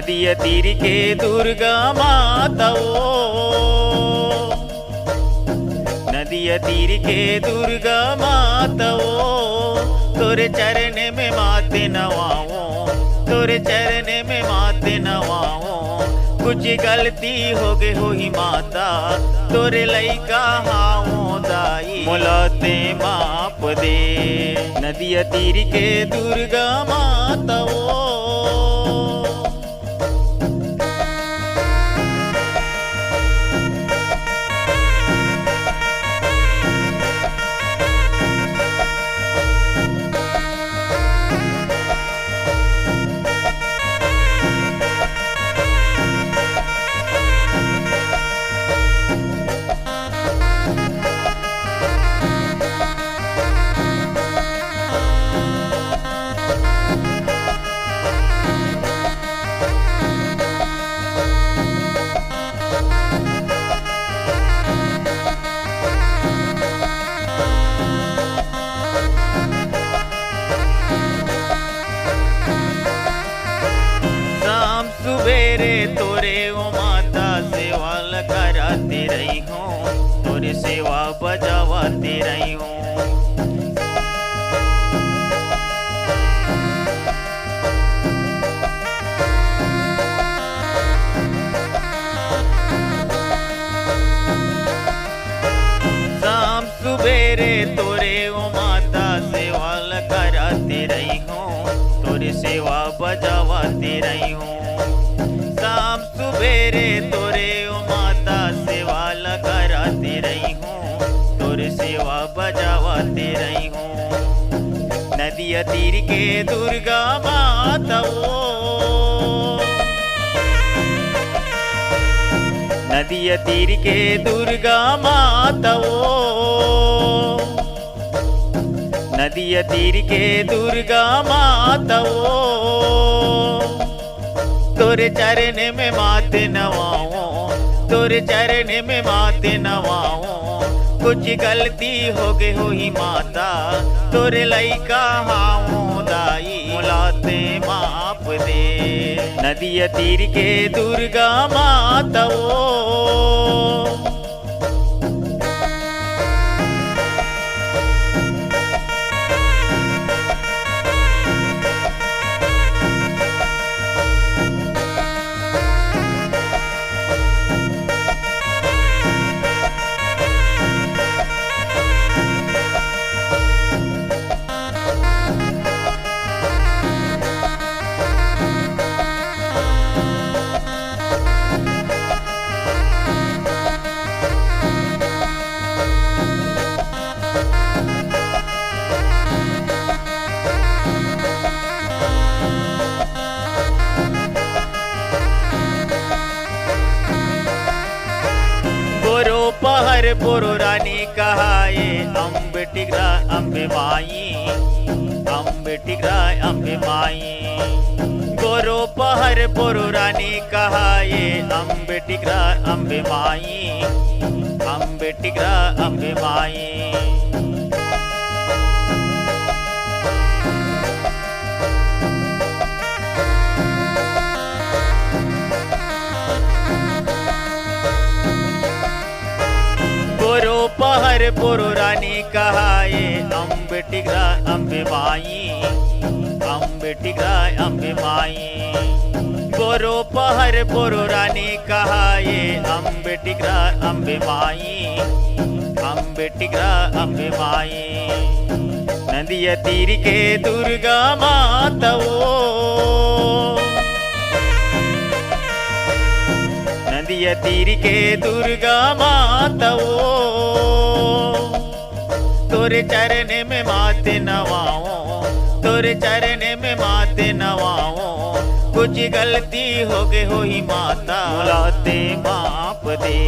नदिया तीर के दुर्गा माता ओ, नदिया तीर के दुर्गा माता ओ, तोरे चरण में माते नवाओ, तोरे चरण में माते नवाओ। कुछ गलती हो गई हो ही माता, तोरे लइका हाओ दाई, मुलाते माप दे। नदिया तीर के दुर्गा माता ओ, सुबेरे तोरे ओ माता सेवा कराती रही हूँ, तोरे सेवा बजावाती रही हूँ। शाम सुबेरे तोरे ओ माता सेवा कराती रही हूँ, तोरे सेवा बजावाती रही हूँ। शाम सुबेरे तोरे ओ माता सेवा कराती रही हूँ, तोरे सेवा बजावाती रही हूँ। नदिया तीर के दुर्गा माता ओ, नदिया तीर के दुर्गा माता ओ, नदिया तीर के दुर्गा माता ओ, तोरे चरण में माते नवाओ, तोरे चरण में माते नवाओ। कुछ गलती हो गई हो ही माता, तोरे लइका हाओ दाई, मुलाते माप दे। नदिया तीर के दुर्गा माता ओ, पहर बोरो रानी कहाए, अम्ब टिगरा अम्बे माई, अम्ब टिगरा अम्बे माई। बोरो पहर बोरो रानी कहाए, अम्ब टिगरा अम्बे माई, अम्ब टिगरा अम्बे माई। पहर बोरो रानी कहाए, अम्ब टिगरा अम्बे माई, अम्ब टिगरा अम्बे माई। बोरो पहर बोरो रानी कहाए, अम्ब टिगरा अम्बे माई, अम्ब टिगरा अम्बे माई। नदिया तीर के दुर्गा माता ओ, नदिया तीर के दुर्गा माता ओ, तोरे चरण में माते नवाओ, तोरे चरण में माते नवाओ। कुछ गलती हो गई हो ही माता, मुलाते माप दे।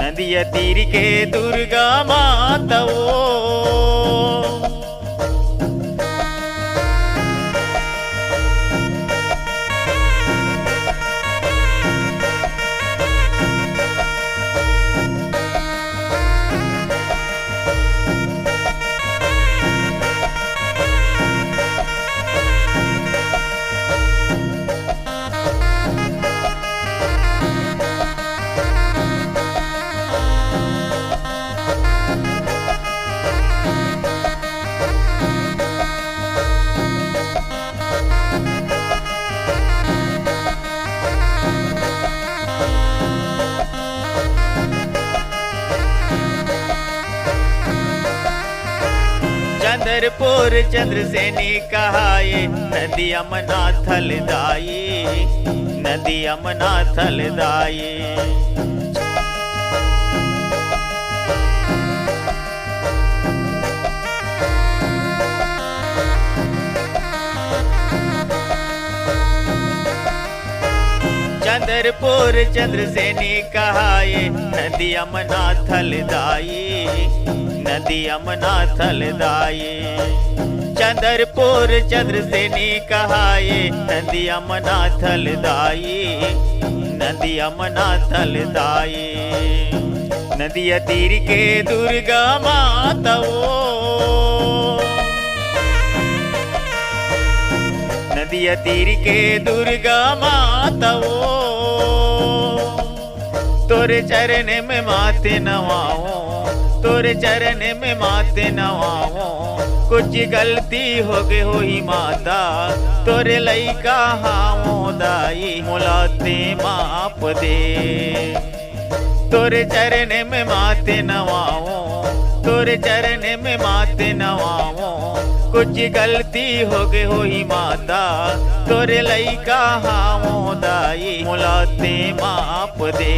नदिया तीर के दुर्गा माता ओ, चंद्रपुर चंद्रसेनी कहाए नदी अमना थलदाई, नदी अमना थलदाई। चंद्रपुर चंद्रसेनी कहाए नदी अमना थलदाई, नदी अमना थलदाई। चंद्रपुर चंद्रसेनी कहाए नदी अमना थलदाई, नदी अमना थलदाई। नदिया तीर के दुर्गा माता नदिया तीर के दुर्गा माता तोरे चरण में माथे नवाओ, तोरे चरण में माथे नवाओ। कुछ गलती हो गई हो ही माता तोरे लइका हाओ दाई, मुलाते माप दे। तोरे चरण में माथे नवाओ, तोरे चरण में माथे नवाओ। कुछ गलती हो गई हो ही माता तोरे लइका हाओ दाई, मुलाते माप दे।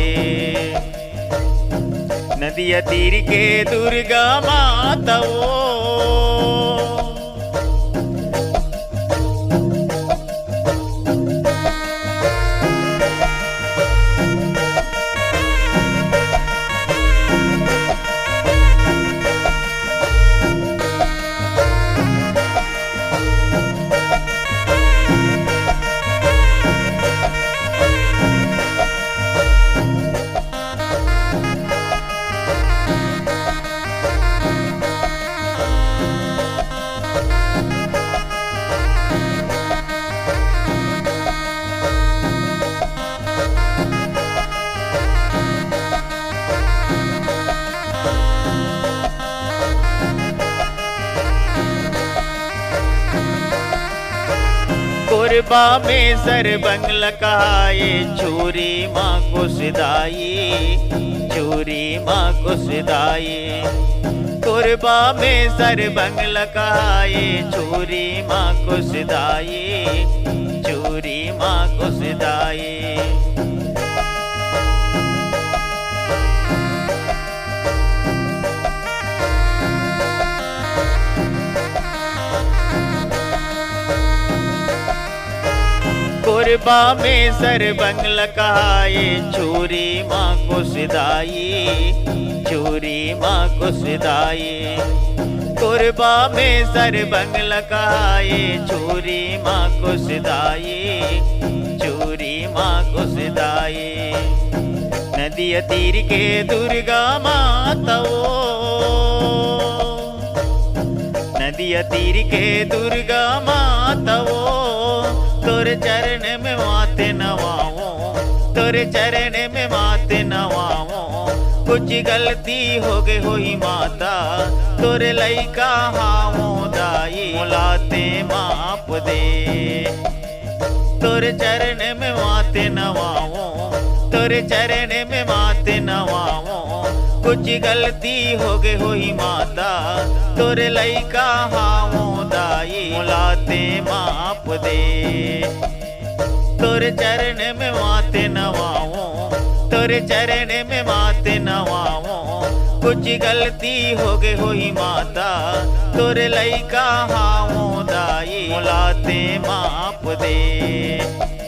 नदिया तीर के दुर्गा माता कोरबा में सरबंग लकाए चूरी माँ को सिदाई, चूरी माँ को सिदाई। कोरबा में सरबंग लकाए चूरी माँ को सिदाई, चूरी माँ को सिदाई। कोरबा में सरबंग लकाए चूरी माँ को सिदाई, चूरी माँ को सिदाई। कोरबा में सरबंग लकाए चूरी माँ को सिदाई, चूरी माँ को सिदाई। नदिया तीर के दुर्गा माता नदिया तीर के दुर्गा माता तोरे चरण में माथे नवाओ, तोरे चरण में माथे नवाओ। कुछ गलती हो गई हो ही माता तोरे लइका हाओ दाई, मुलाते माप दे। तोरे चरण में माथे नवाओ, तोरे चरण में माथे नवाओ। कुछ गलती हो गई हो ही माता तोरे लइका हाओ दाई, मुलाते माप दे। तोरे चरण में माथे नवाओ, तोरे चरण में माथे नवाओ। कुछ गलती हो गई हो ही माता तोरे लइका हाओ दाई, मुलाते माप दे।